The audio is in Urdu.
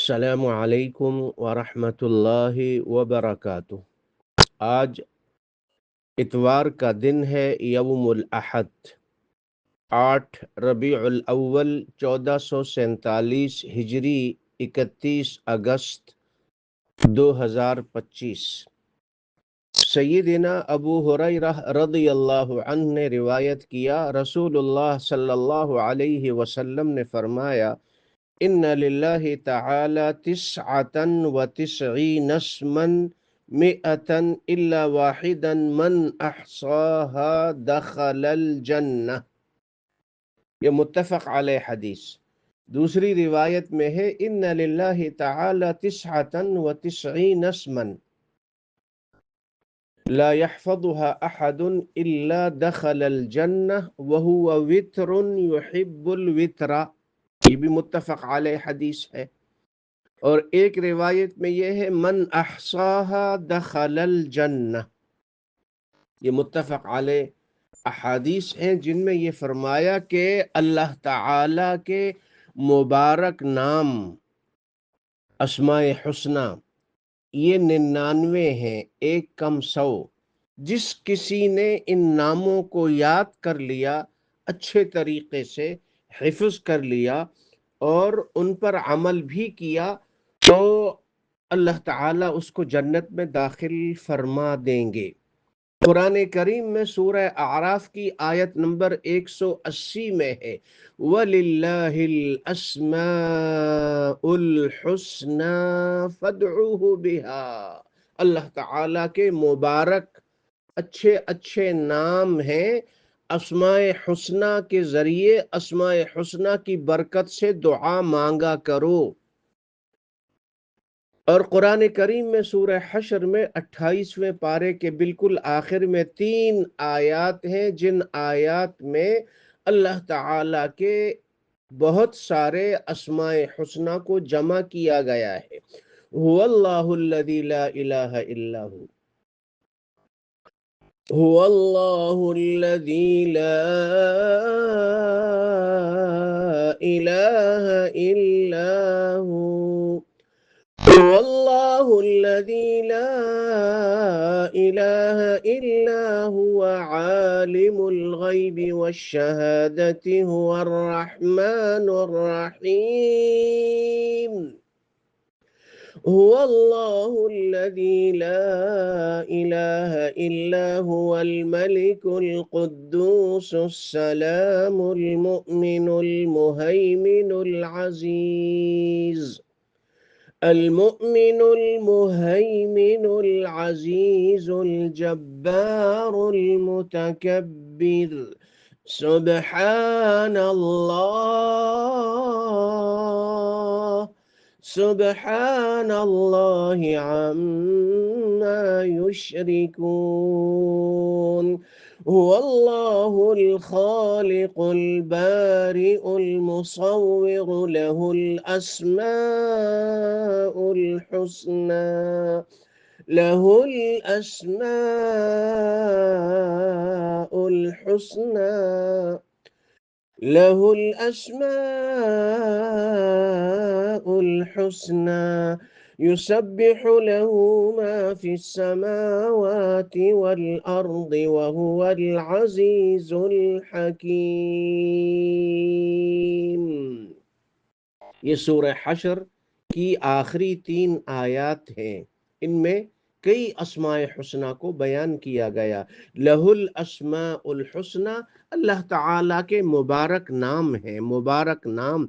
السلام علیکم ورحمۃ اللہ وبرکاتہ۔ آج اتوار کا دن ہے، یوم الاحد، 8 ربیع الاول 1447 ہجری، 31 اگست 2025۔ سیدنا ابو ہریرہ رضی اللہ عنہ نے روایت کیا، رسول اللہ صلی اللہ علیہ وسلم نے فرمایا، ان للہ تعالی 99 اسما 100 الا واحدا من احصاها دخل الجنہ۔ یہ متفق علیہ حدیث۔ دوسری روایت میں ہے، ان للہ تعالی 99 اسما لا يحفظها احد الا دخل الجنہ وهو وتر يحب الوتر۔ یہ بھی متفق علیہ حدیث ہے۔ اور ایک روایت میں یہ ہے، من احصاها دخل الجنہ۔ یہ متفق علیہ احادیث ہیں جن میں یہ فرمایا کہ اللہ تعالی کے مبارک نام، اسماء حسنہ، یہ 99 ہیں، ایک کم 100۔ جس کسی نے ان ناموں کو یاد کر لیا، اچھے طریقے سے حفظ کر لیا اور ان پر عمل بھی کیا، تو اللہ تعالیٰ اس کو جنت میں داخل فرما دیں گے۔ قرآن کریم میں سورہ اعراف کی آیت نمبر 180 میں ہے، وَلِلَّهِ الْأَسْمَاءُ الْحُسْنَى فَادْعُوهُ بِهَا۔ اللہ تعالیٰ کے مبارک اچھے اچھے نام ہیں، اسماء حسنہ کے ذریعے اسماء حسنہ کی برکت سے دعا مانگا کرو۔ اور قرآن کریم میں سورہ حشر میں 28ویں پارے کے بالکل آخر میں 3 آیات ہیں، جن آیات میں اللہ تعالیٰ کے بہت سارے اسماء حسنہ کو جمع کیا گیا ہے۔ هو اللہ الذی لا الہ الا ہو، هو اللہ الذی لا الہ الا ہو، هو اللہ الذی لا الہ الا هو عالم الغیب والشہادۃ هو الرحمن الرحیم۔ هو اللہ الذی لا الہ الا هو الملک القدوس السلام المؤمن المہیمن العزیز، المؤمن المہیمن العزیز الجبار المتکبر، سبحان اللہ، سبحان اللہ عما یشرکون۔ هو اللہ الخالق البارئ المصور، له الاسماء الحسنى، له الاسماء الحسنى، له الاسماء الحسنى، يسبح له ما في السماوات والأرض وهو العزيز الحكيم۔ یہ سورہ حشر کی آخری 3 آیات ہیں، ان میں کئی اسماء حسنہ کو بیان کیا گیا۔ لہ الاسماء الحسنہ، اللہ تعالیٰ کے مبارک نام ہیں، مبارک نام